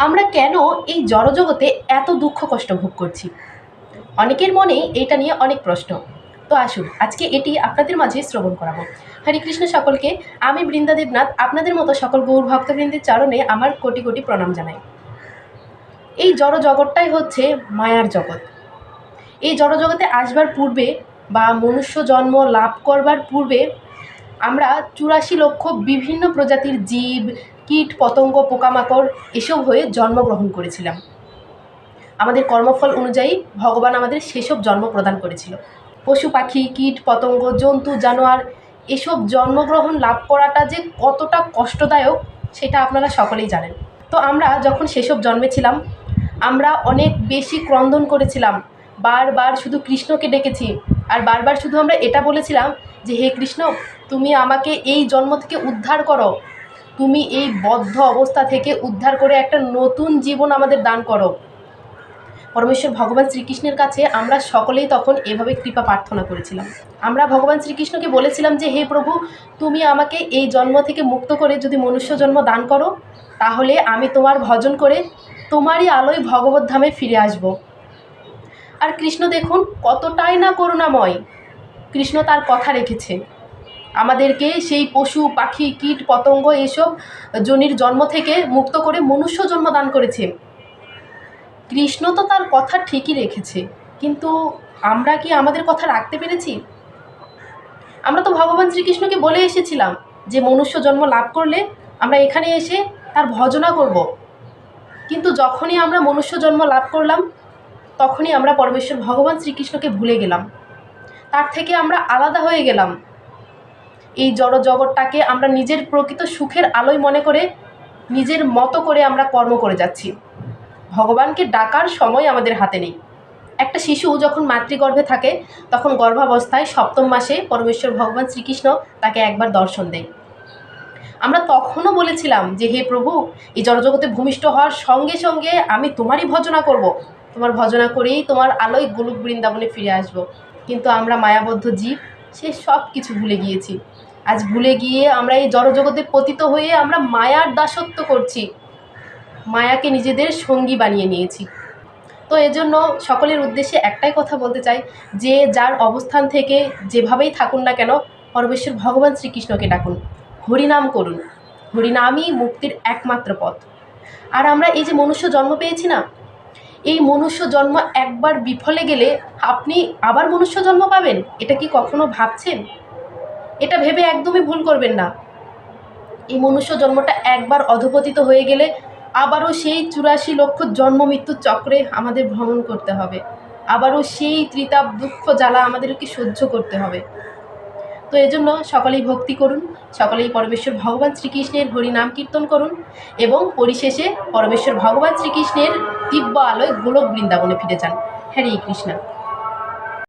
আমরা কেন এই জড়জগতে এত দুঃখ কষ্ট ভোগ করছি? অনেকের মনে এটা নিয়ে অনেক প্রশ্ন। তো আসুন আজকে এটি আপনাদের মাঝে শ্রবণ করাবো। হরে কৃষ্ণ সকলকে। আমি বৃন্দা দেবনাথ আপনাদের মতো সকল গৌর ভক্তবৃন্দের চরণে আমার কোটি কোটি প্রণাম জানাই। এই জড় জগৎটাই হচ্ছে মায়ার জগৎ। এই জড়জগতে আসবার পূর্বে বা মনুষ্য জন্ম লাভ করবার পূর্বে আমরা ৮৪ লক্ষ বিভিন্ন প্রজাতির জীব, কীট পতঙ্গ, পোকামাকড় এসব হয়ে জন্মগ্রহণ করেছিলাম। আমাদের কর্মফল অনুযায়ী ভগবান আমাদের সেসব জন্ম প্রদান করেছিল। পশু পাখি, কীট পতঙ্গ, জন্তু জানোয়ার এসব জন্মগ্রহণ লাভ করাটা যে কতটা কষ্টদায়ক সেটা আপনারা সকলেই জানেন। তো আমরা যখন সেসব জন্মেছিলাম আমরা অনেক বেশি ক্রন্দন করেছিলাম, বারবার শুধু কৃষ্ণকে ডেকেছি, আর বারবার শুধু আমরা এটা বলেছিলাম যে হে কৃষ্ণ, তুমি আমাকে এই জন্ম থেকে উদ্ধার করো, তুমি এই বদ্ধ অবস্থা থেকে উদ্ধার করে একটা নতুন জীবন আমাদের দান করো। পরমেশ্বর ভগবান শ্রীকৃষ্ণের কাছে আমরা সকলেই তখন এভাবে কৃপা প্রার্থনা করেছিলাম। আমরা ভগবান শ্রীকৃষ্ণকে বলেছিলাম যে হে প্রভু, তুমি আমাকে এই জন্ম থেকে মুক্ত করে যদি মনুষ্য জন্ম দান করো, তাহলে আমি তোমার ভজন করে তোমারই আলোয় ভগবত ধামে ফিরে আসব। আর কৃষ্ণ দেখুন কতটাই না করুণাময়, কৃষ্ণ তার কথা রেখেছে, আমাদেরকে সেই পশু পাখি কীট পতঙ্গ এসব যোনির জন্ম থেকে মুক্ত করে মনুষ্য জন্ম দান করেছে। কৃষ্ণ তো তার কথা ঠিকই রেখেছে, কিন্তু আমরা কি আমাদের কথা রাখতে পেরেছি? আমরা তো ভগবান শ্রীকৃষ্ণকে বলে এসেছিলাম যে মনুষ্য জন্ম লাভ করলে আমরা এখানে এসে তার ভজনা করব, কিন্তু যখনই আমরা মনুষ্য জন্ম লাভ করলাম তখনই আমরা পরমেশ্বর ভগবান শ্রীকৃষ্ণকে ভুলে গেলাম, তার থেকে আমরা আলাদা হয়ে গেলাম। এই জড় জগৎটাকে আমরা নিজের প্রকৃত সুখের আলোয় মনে করে নিজের মতো করে আমরা কর্ম করে যাচ্ছি। ভগবানকে ডাকার সময় আমাদের হাতে নেই। একটা শিশু যখন মাতৃগর্ভে থাকে তখন গর্ভাবস্থায় ৭ম মাসে পরমেশ্বর ভগবান শ্রীকৃষ্ণ তাকে একবার দর্শন দেয়। আমরা তখনও বলেছিলাম যে হে প্রভু, এই জড়জগতে ভূমিষ্ঠ হওয়ার সঙ্গে সঙ্গে আমি তোমারই ভজনা করব, তোমার ভজনা করেই তোমার আলোয় গোলক বৃন্দাবনে ফিরে আসব। কিন্তু আমরা মায়াবদ্ধ জীব, সে সব কিছু ভুলে গিয়েছি। আজ ভুলে গিয়ে আমরা এই জড়জগতে পতিত হয়ে আমরা মায়ার দাসত্ব করছি, মায়াকে নিজেদের সঙ্গী বানিয়ে নিয়েছি। তো এজন্য সকলের উদ্দেশ্যে একটাই কথা বলতে চাই, যে যার অবস্থান থেকে যেভাবেই থাকুন না কেন পরমেশ্বর ভগবান শ্রীকৃষ্ণকে ডাকুন, হরিনাম করুন। হরিনামই মুক্তির একমাত্র পথ। আর আমরা এই যে মনুষ্য জন্ম পেয়েছি না, এই মনুষ্য জন্ম একবার বিফলে গেলে আপনি আবার মনুষ্য জন্ম পাবেন, এটা কি কখনো ভাবছেন? এটা ভেবে একদমই ভুল করবেন না। এই মনুষ্য জন্মটা একবার অধঃপতিত হয়ে গেলে আবারও সেই ৮৪ লক্ষ জন্ম মৃত্যুর চক্রে আমাদের ভ্রমণ করতে হবে, আবারও সেই ত্রিতাপ দুঃখ জ্বালা আমাদেরকে সহ্য করতে হবে। তো এজন্য সকলেই ভক্তি করুন, সকলেই পরমেশ্বর ভগবান শ্রীকৃষ্ণের হরিনাম কীর্তন করুন এবং পরিশেষে পরমেশ্বর ভগবান শ্রীকৃষ্ণের দিব্য আলোয় গোলক বৃন্দাবনে ফিরে যান। হরে কৃষ্ণ।